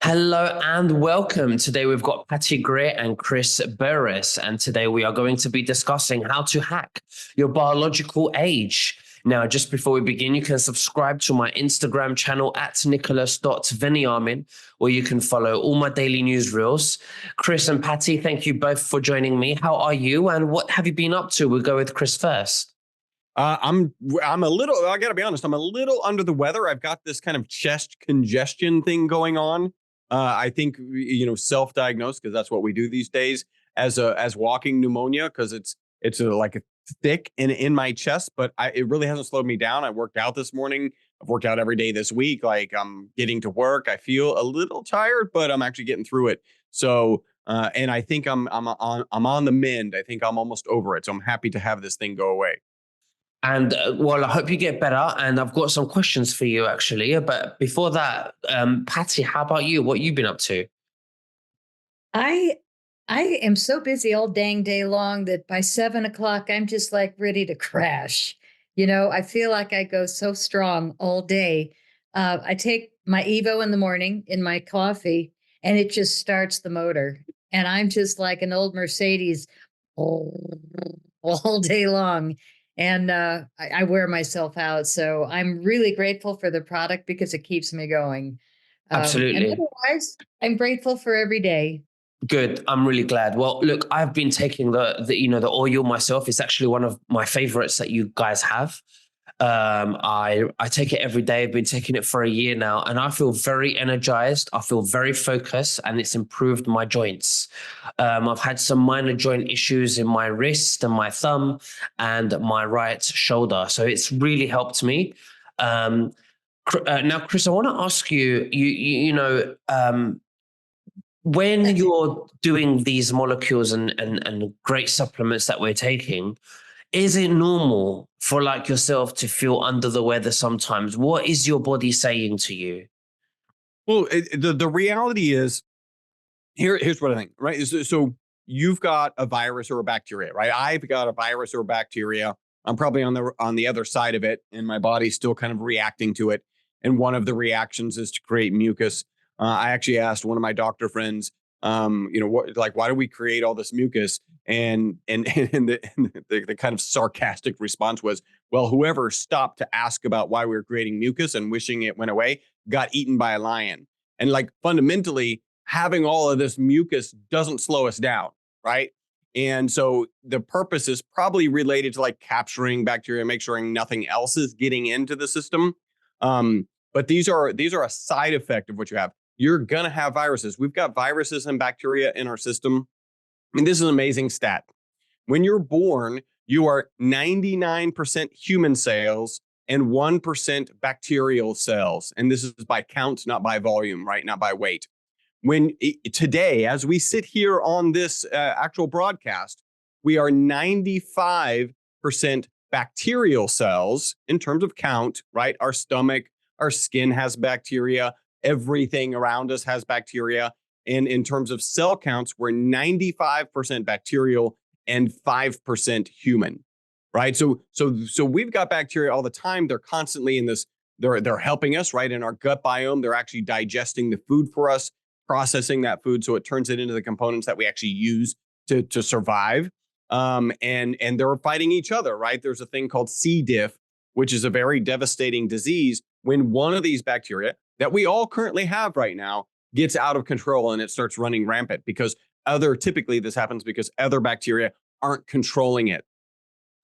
Hello and welcome. Today we've got Patty Greer and Chris Burres, and today we are going to be discussing how to hack your biological age. Now, just before we begin, you can subscribe to my Instagram channel at nicholas.veniamin, where you can follow all my daily news reels. Chris and Patty, thank you both for joining me. How are you and what have you been up to? We'll go with Chris first. I'm a little, I gotta be honest, I'm a little under the weather. I've got this kind of chest congestion thing going on. I think, self-diagnosed, because that's what we do these days, as walking pneumonia, because like a thick in my chest, but it really hasn't slowed me down. I worked out this morning. I've worked out every day this week. Like, I'm getting to work. I feel a little tired, but I'm actually getting through it. So, and I think I'm on the mend. I think I'm almost over it. So I'm happy to have this thing go away. And well, I hope you get better. And I've got some questions for you, actually. But before that, Patty, how about you? What you been up to? I I am so busy all dang day long that by 7 o'clock I'm just like ready to crash. I feel like I go so strong all day. I take my Evo in the morning in my coffee, and it just starts the motor. And I'm just like an old Mercedes all, all day long. And I wear myself out. So I'm really grateful for the product because it keeps me going. And Absolutely. otherwise, I'm grateful for every day. Good. I'm really glad. Well, look, I've been taking the oil myself. It's actually one of my favorites that you guys have. I take it every day. I've been taking it for a year now, and I feel very energized. I feel very focused, and it's improved my joints. I've had some minor joint issues in my wrist and my thumb and my right shoulder, so it's really helped me. Now, Chris, I want to ask you. When you're doing these molecules and great supplements that we're taking, is it normal for like yourself to feel under the weather sometimes? What is your body saying to you? Well, the reality is here's what I think, right? So you've got a virus or a bacteria, right? I've got a virus or a bacteria. I'm probably on the other side of it, and my body's still kind of reacting to it. And one of the reactions is to create mucus. I actually asked one of my doctor friends, why do we create all this mucus? And the kind of sarcastic response was, well, whoever stopped to ask about why we were creating mucus and wishing it went away got eaten by a lion. And like fundamentally, having all of this mucus doesn't slow us down, right? And so the purpose is probably related to like capturing bacteria, make sure nothing else is getting into the system. But these are a side effect of what you have. You're gonna have viruses. We've got viruses and bacteria in our system. I mean, this is an amazing stat. When you're born, you are 99% human cells and 1% bacterial cells. And this is by count, not by volume, right? Not by weight. Today, as we sit here on this actual broadcast, we are 95% bacterial cells in terms of count, right? Our stomach, our skin has bacteria. Everything around us has bacteria. And in terms of cell counts, we're 95% bacterial and 5% human, right? So we've got bacteria all the time. They're constantly in this, they're helping us, right? In our gut biome, they're actually digesting the food for us, processing that food so it turns it into the components that we actually use to survive. And they're fighting each other, right? There's a thing called C. diff, which is a very devastating disease when one of these bacteria that we all currently have right now gets out of control and it starts running rampant because typically this happens because other bacteria aren't controlling it.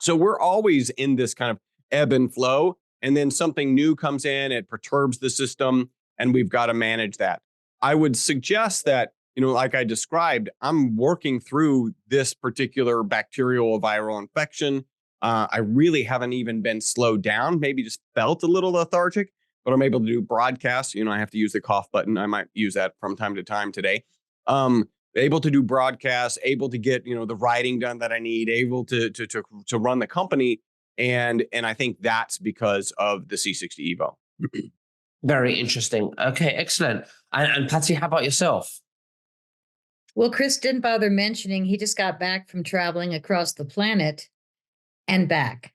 So we're always in this kind of ebb and flow, and then something new comes in, it perturbs the system, and we've got to manage that. I would suggest that, like I described, I'm working through this particular bacterial viral infection. I really haven't even been slowed down, maybe just felt a little lethargic, but I'm able to do broadcasts. I have to use the cough button. I might use that from time to time today. Able to do broadcasts, able to get, the writing done that I need, able to run the company. And I think that's because of the C60 Evo. Very interesting. Okay, excellent. And Patty, how about yourself? Well, Chris didn't bother mentioning he just got back from traveling across the planet and back.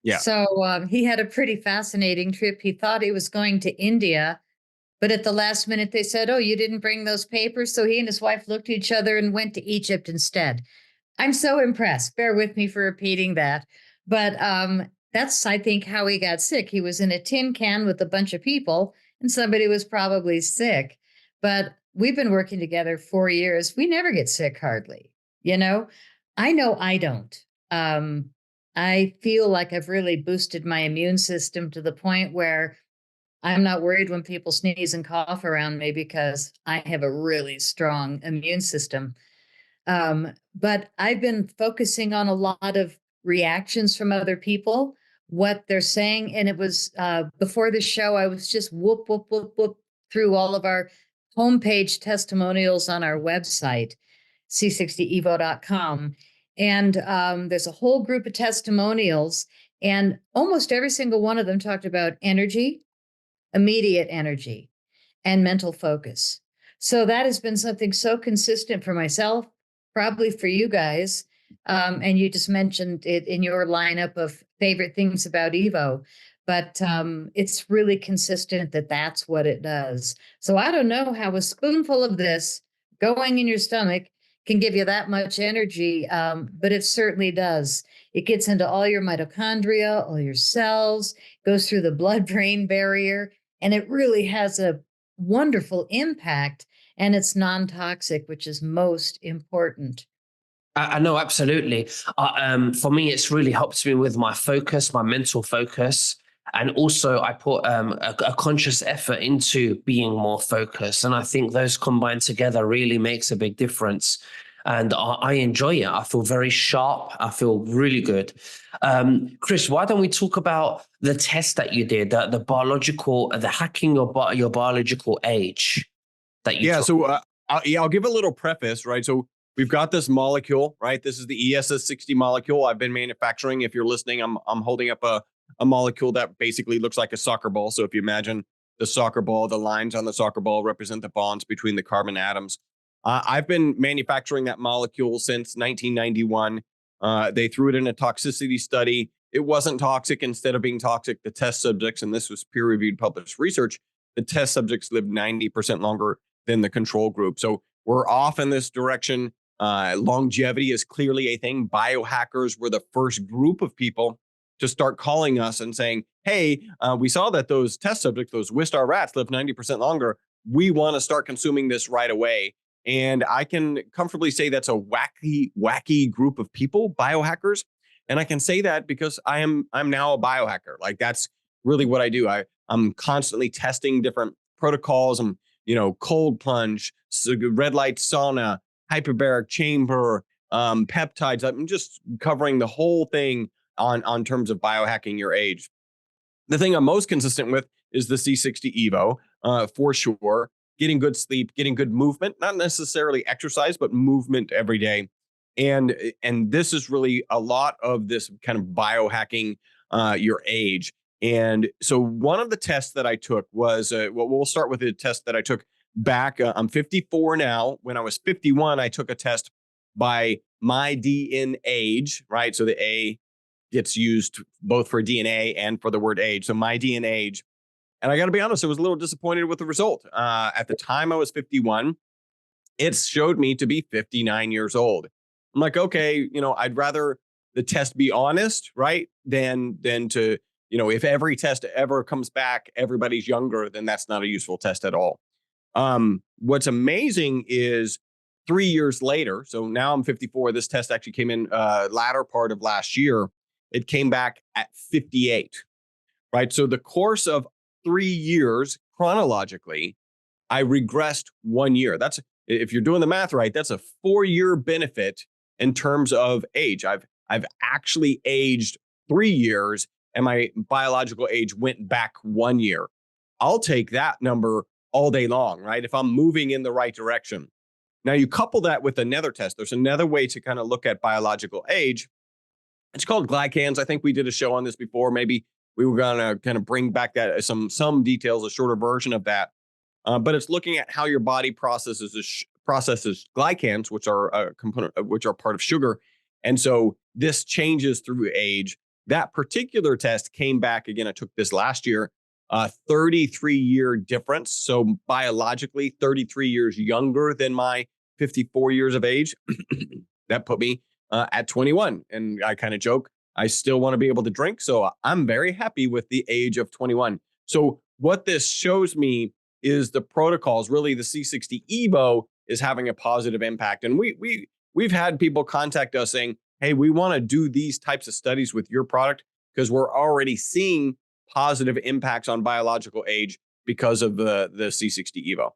Yeah. So he had a pretty fascinating trip. He thought he was going to India, But at the last minute, they said, "Oh, you didn't bring those papers." So he and his wife looked at each other and went to Egypt instead. I'm so impressed. Bear with me for repeating that. But that's, I think, how he got sick. He was in a tin can with a bunch of people, and somebody was probably sick. But we've been working together 4 years. We never get sick, hardly. You know, I don't. Um, I feel like I've really boosted my immune system to the point where I'm not worried when people sneeze and cough around me because I have a really strong immune system. But I've been focusing on a lot of reactions from other people, what they're saying. And it was before the show, I was just whoop, whoop, whoop, whoop through all of our homepage testimonials on our website, c60evo.com. And there's a whole group of testimonials, and almost every single one of them talked about energy, immediate energy, and mental focus. So that has been something so consistent for myself, probably for you guys. And you just mentioned it in your lineup of favorite things about Evo, but it's really consistent that that's what it does. So I don't know how a spoonful of this going in your stomach can give you that much energy, but it certainly does. It gets into all your mitochondria, all your cells, goes through the blood-brain barrier, and it really has a wonderful impact, and it's non-toxic, which is most important. I know, absolutely. For me, it's really helped me with my focus, my mental focus. And also, I put a conscious effort into being more focused. And I think those combined together really makes a big difference. And I enjoy it. I feel very sharp. I feel really good. Chris, why don't we talk about the test that you did, the hacking your biological age that you Yeah. took? So I'll give a little preface, right? So we've got this molecule, right? This is the ESS60 molecule I've been manufacturing. If you're listening, I'm holding up a molecule that basically looks like a soccer ball. So if you imagine the soccer ball, the lines on the soccer ball represent the bonds between the carbon atoms. I've been manufacturing that molecule since 1991. They threw it in a toxicity study. It wasn't toxic. Instead of being toxic, the test subjects, and this was peer-reviewed published research, the test subjects lived 90% longer than the control group. So we're off in this direction. Longevity is clearly a thing. Biohackers were the first group of people to start calling us and saying, hey, we saw that those test subjects, those Wistar rats, live 90% longer. We want to start consuming this right away. And I can comfortably say that's a wacky group of people, biohackers. And I can say that because I'm now a biohacker. Like, that's really what I do. I'm constantly testing different protocols. I'm, cold plunge, red light sauna, hyperbaric chamber, peptides. I'm just covering the whole thing on terms of biohacking your age. The thing I'm most consistent with is the C60 Evo, for sure. Getting good sleep, getting good movement, not necessarily exercise, but movement every day. And this is really a lot of this kind of biohacking your age. And so one of the tests that I took was, we'll start with the test that I took back. I'm 54 now. When I was 51, I took a test by MyDNAge, right? So the A gets used both for DNA and for the word age. So MyDNAge. And I got to be honest, I was a little disappointed with the result. At the time I was 51, it showed me to be 59 years old. I'm like, okay, I'd rather the test be honest, right? Than to, if every test ever comes back, everybody's younger, then that's not a useful test at all. What's amazing is 3 years later, so now I'm 54, this test actually came in latter part of last year. It came back at 58, right? So the course of 3 years chronologically, I regressed 1 year. That's, if you're doing the math right, that's a 4-year benefit in terms of age. I've actually aged 3 years, and my biological age went back 1 year. I'll take that number all day long, right? If I'm moving in the right direction. Now you couple that with another test. There's another way to kind of look at biological age. It's called glycans. I think we did a show on this before. Maybe we were going to kind of bring back that some details, a shorter version of that. But it's looking at how your body processes glycans, which are a component, which are part of sugar. And so this changes through age. That particular test came back again. I took this last year, 33-year difference. So biologically, 33 years younger than my 54 years of age. That put me at 21. And I kind of joke, I still want to be able to drink. So I'm very happy with the age of 21. So what this shows me is the protocols, really the C60 Evo is having a positive impact. And we've had people contact us saying, hey, we want to do these types of studies with your product because we're already seeing positive impacts on biological age because of the C60 Evo.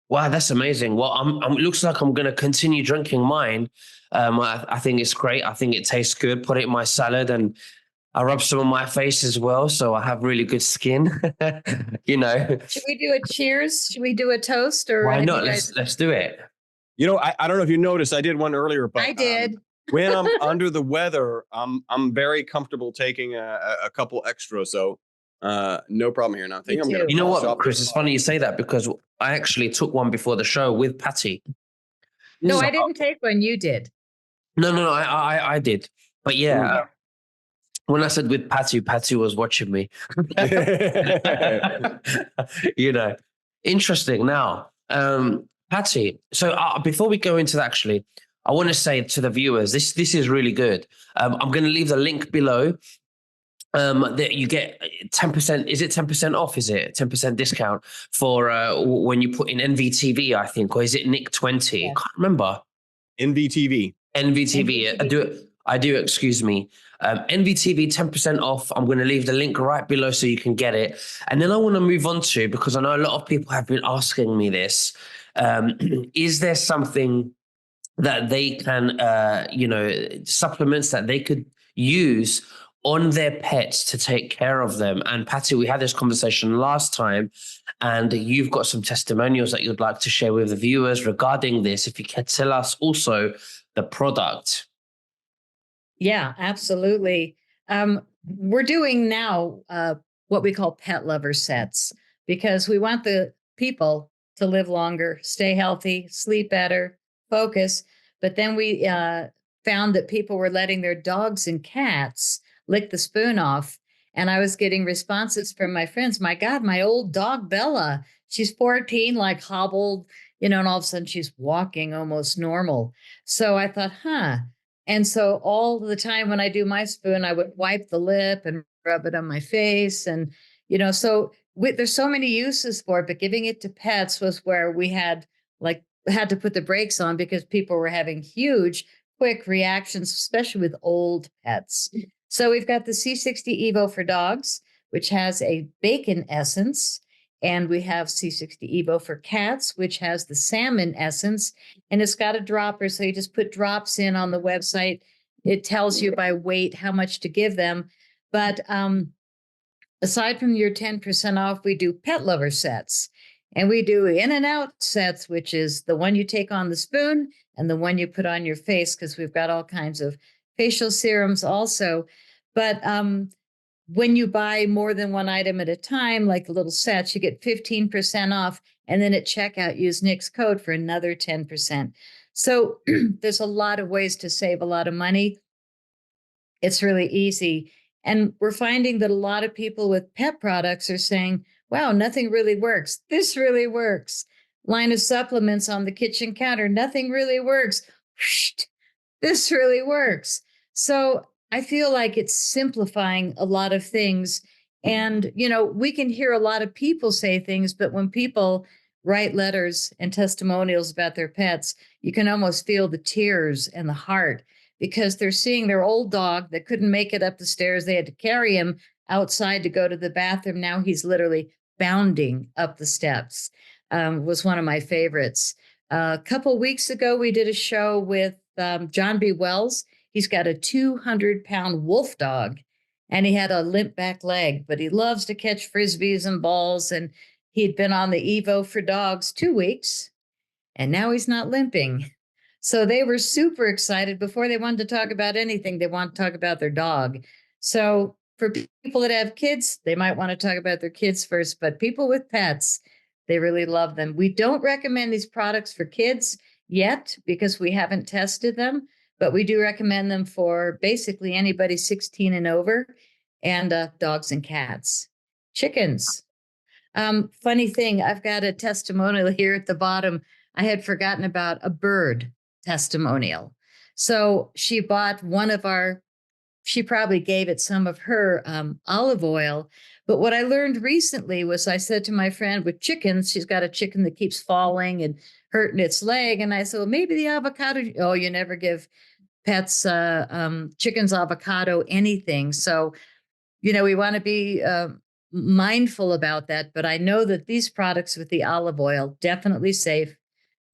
Wow, that's amazing. Well, it looks like I'm going to continue drinking mine. I think it's great. I think it tastes good. Put it in my salad and I rub some on my face as well. So I have really good skin, you know. Should we do a cheers? Should we do a toast? Or Why have not? you guys? Let's do it. You know, I don't know if you noticed, I did one earlier, but I did. When I'm under the weather, I'm very comfortable taking a couple extra. So no problem here. Now, I think I'm going to. You know what, Chris? It's funny you say that because I actually took one before the show with Patty. No, So- I didn't take one. You did. No, I did. But yeah, when I said with Patty was watching me. You know, interesting. Now, Patty. So before we go into that, actually, I want to say to the viewers, this is really good. I'm going to leave the link below. That you get 10%. Is it 10% off? Is it 10% discount for when you put in NVTV? I think, or is it Nick 20? Yeah. I can't remember. NVTV. NVTV. I do. Excuse me. NVTV 10% off. I'm going to leave the link right below so you can get it. And then I want to move on to, because I know a lot of people have been asking me this. Is there something that they can, supplements that they could use on their pets to take care of them? And Patty, we had this conversation last time, and you've got some testimonials that you'd like to share with the viewers regarding this. If you can tell us also the product. Yeah, absolutely. We're doing now what we call pet lover sets because we want the people to live longer, stay healthy, sleep better, focus. But then we found that people were letting their dogs and cats lick the spoon off. And I was getting responses from my friends. My God, my old dog, Bella, she's 14, like hobbled, and all of a sudden she's walking almost normal. So I thought, And so all the time when I do my spoon, I would wipe the lip and rub it on my face. And, so there's so many uses for it, but giving it to pets was where we had to put the brakes on because people were having huge, quick reactions, especially with old pets. So we've got the C60 Evo for dogs, which has a bacon essence. And we have C60 Evo for cats, which has the salmon essence. And it's got a dropper. So you just put drops in on the website. It tells you by weight how much to give them. But aside from your 10% off, we do pet lover sets. And we do in and out sets, which is the one you take on the spoon and the one you put on your face, because we've got all kinds of facial serums also. But when you buy more than one item at a time, like the little sets, you get 15% off. And then at checkout, use Nick's code for another 10%. So there's a lot of ways to save a lot of money. It's really easy. And we're finding that a lot of people with pet products are saying, wow, nothing really works. This really works. Line of supplements on the kitchen counter, nothing really works. This really works. So I feel like it's simplifying a lot of things. And, we can hear a lot of people say things, but when people write letters and testimonials about their pets, you can almost feel the tears and the heart because they're seeing their old dog that couldn't make it up the stairs. They had to carry him outside to go to the bathroom. Now he's literally bounding up the steps. Was one of my favorites. A couple weeks ago, we did a show with John B. Wells. He's got a 200-pound wolf dog, and he had a limp back leg, but he loves to catch frisbees and balls. And he'd been on the Evo for dogs 2 weeks, and now he's not limping. So they were super excited. Before they wanted to talk about anything, they want to talk about their dog. So for people that have kids, they might want to talk about their kids first, but people with pets, they really love them. We don't recommend these products for kids yet because we haven't tested them, but we do recommend them for basically anybody 16 and over, and dogs and cats. Chickens. Funny thing, I've got a testimonial here at the bottom. I had forgotten about a bird testimonial. So she bought one of our, she probably gave it some of her olive oil. But what I learned recently was I said to my friend with chickens, she's got a chicken that keeps falling and hurting its leg. And I said, well, maybe the avocado. Oh, you never give pets, chickens, avocado, anything. So, we want to be mindful about that. But I know that these products with the olive oil, definitely safe,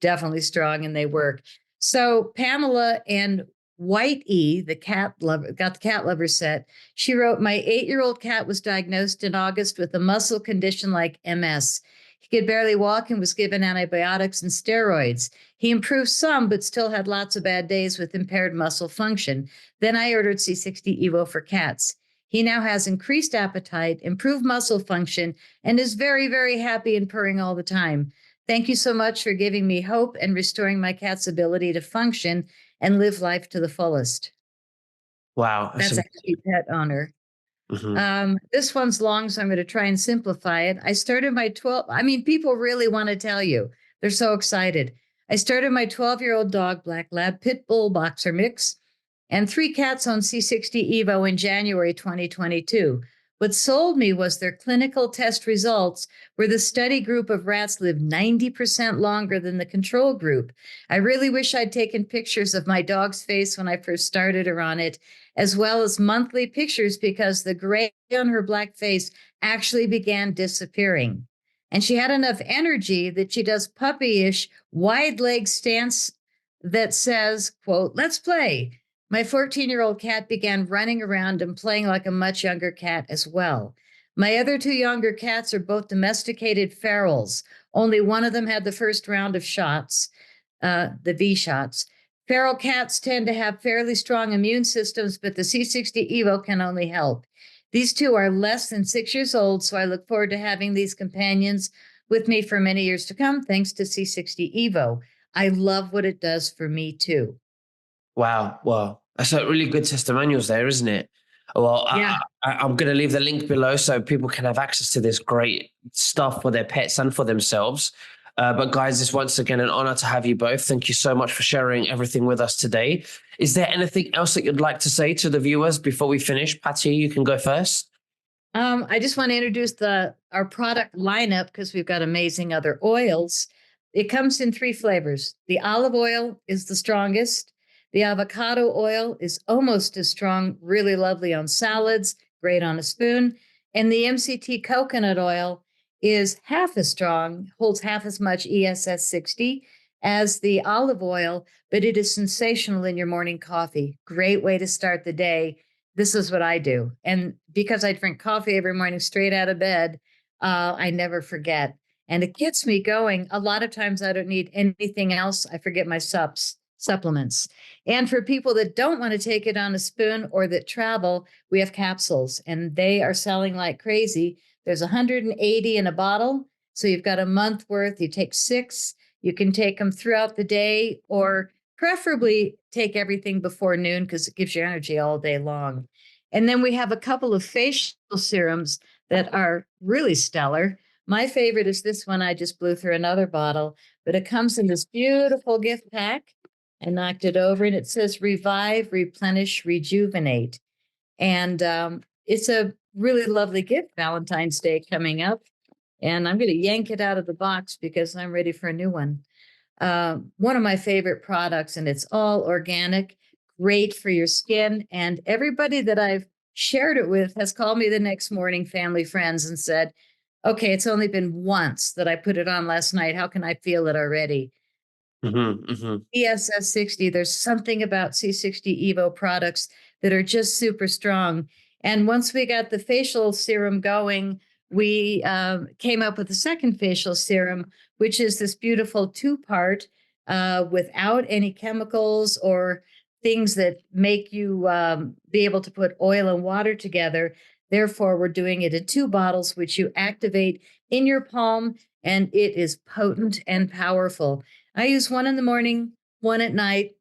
definitely strong, and they work. So Pamela and White E, the cat lover, got the cat lover set. She wrote, my 8-year-old cat was diagnosed in August with a muscle condition like MS. He could barely walk and was given antibiotics and steroids. He improved some, but still had lots of bad days with impaired muscle function. Then I ordered C60 Evo for cats. He now has increased appetite, improved muscle function, and is very, very happy and purring all the time. Thank you so much for giving me hope and restoring my cat's ability to function and live life to the fullest. Wow. That's a happy pet owner. This one's long, so I'm going to try and simplify it. I started my 12, people really want to tell you. They're so excited. I started my 12-year-old dog, Black Lab Pit Bull Boxer Mix, and 3 cats on C60 Evo in January 2022. What sold me was their clinical test results, where the study group of rats lived 90% longer than the control group. I really wish I'd taken pictures of my dog's face when I first started her on it, as well as monthly pictures, because the gray on her black face actually began disappearing. And she had enough energy that she does puppyish, wide leg stance that says, quote, let's play. My 14-year-old cat began running around and playing like a much younger cat as well. My other 2 younger cats are both domesticated ferals. Only one of them had the first round of shots, the V shots. Feral cats tend to have fairly strong immune systems, but the C60 Evo can only help. These 2 are less than 6 years old, so I look forward to having these companions with me for many years to come, thanks to C60 Evo. I love what it does for me, too. Wow. Well, that's a really good testimonials there, isn't it? Well, Yeah. I'm going to leave the link below so people can have access to this great stuff for their pets and for themselves. But guys, it's once again an honor to have you both. Thank you so much for sharing everything with us today. Is there anything else that you'd like to say to the viewers before we finish? Patty, you can go first. I just want to introduce our product lineup because we've got amazing other oils. It comes in 3 flavors. The olive oil is the strongest. The avocado oil is almost as strong, really lovely on salads, great on a spoon. And the MCT coconut oil is half as strong, holds half as much ESS 60 as the olive oil, but it is sensational in your morning coffee. Great way to start the day. This is what I do. And because I drink coffee every morning straight out of bed, I never forget. And it gets me going. A lot of times I don't need anything else. I forget my supplements. And for people that don't want to take it on a spoon or that travel, we have capsules and they are selling like crazy. There's 180 in a bottle. So you've got a month worth. You take 6. You can take them throughout the day, or preferably take everything before noon because it gives you energy all day long. And then we have a couple of facial serums that are really stellar. My favorite is this one. I just blew through another bottle, but it comes in this beautiful gift pack. I knocked it over and it says revive, replenish, rejuvenate. And it's a really lovely gift. Valentine's Day coming up. And I'm going to yank it out of the box because I'm ready for a new one. One of my favorite products, and it's all organic, great for your skin. And everybody that I've shared it with has called me the next morning, family, friends, and said, okay, it's only been once that I put it on last night. How can I feel it already? ESS 60, there's something about C60 Evo products that are just super strong. And once we got the facial serum going, we came up with a second facial serum, which is this beautiful 2-part without any chemicals or things that make you be able to put oil and water together. Therefore, we're doing it in 2 bottles, which you activate in your palm, and it is potent and powerful. I use one in the morning, one at night.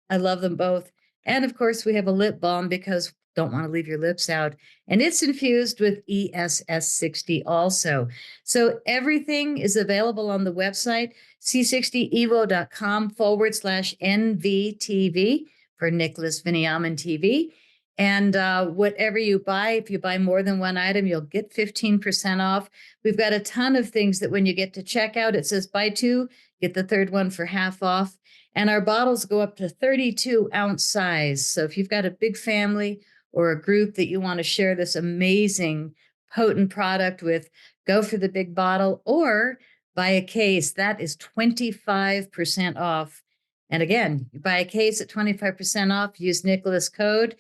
I love them both. And of course, we have a lip balm because don't want to leave your lips out. And it's infused with ESS60 also. So everything is available on the website, c60evo.com/NVTV for Nicholas Veniamin TV. And whatever you buy, if you buy more than one item, you'll get 15% off. We've got a ton of things that when you get to checkout, it says buy two, get the third one for half off. And our bottles go up to 32-ounce size. So if you've got a big family or a group that you want to share this amazing, potent product with, go for the big bottle or buy a case. That is 25% off. And again, you buy a case at 25% off, use Nicholas code.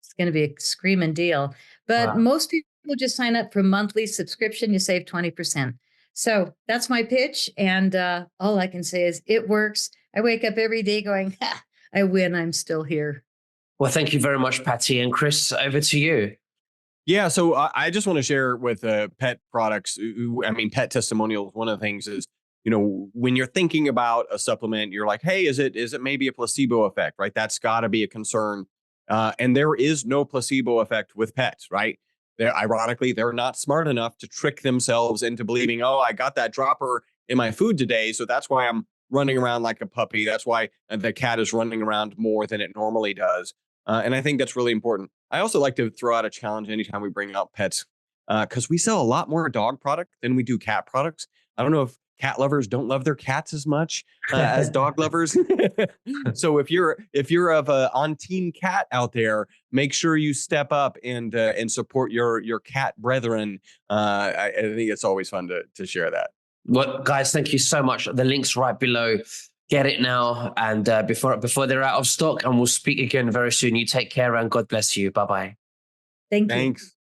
It's going to be a screaming deal. But most people just sign up for monthly subscription. You save 20%. So that's my pitch. And all I can say is it works. I wake up every day going, ha, I win. I'm still here. Well, thank you very much, Patty. And Chris, over to you. Yeah, so I just want to share with pet products. I mean, pet testimonials. One of the things is, when you're thinking about a supplement, you're like, hey, is it maybe a placebo effect, right? That's got to be a concern. And there is no placebo effect with pets, right? Ironically, they're not smart enough to trick themselves into believing, oh, I got that dropper in my food today, so that's why I'm running around like a puppy. That's why the cat is running around more than it normally does. And I think that's really important. I also like to throw out a challenge anytime we bring out pets, because we sell a lot more dog product than we do cat products. I don't know if cat lovers don't love their cats as much as dog lovers. So if you're of a on-team cat out there, make sure you step up and support your cat brethren. I think it's always fun to share that. Well, guys, thank you so much. The link's right below. Get it now, and before they're out of stock. And we'll speak again very soon. You take care, and God bless you. Bye-bye. Thank you. Thanks.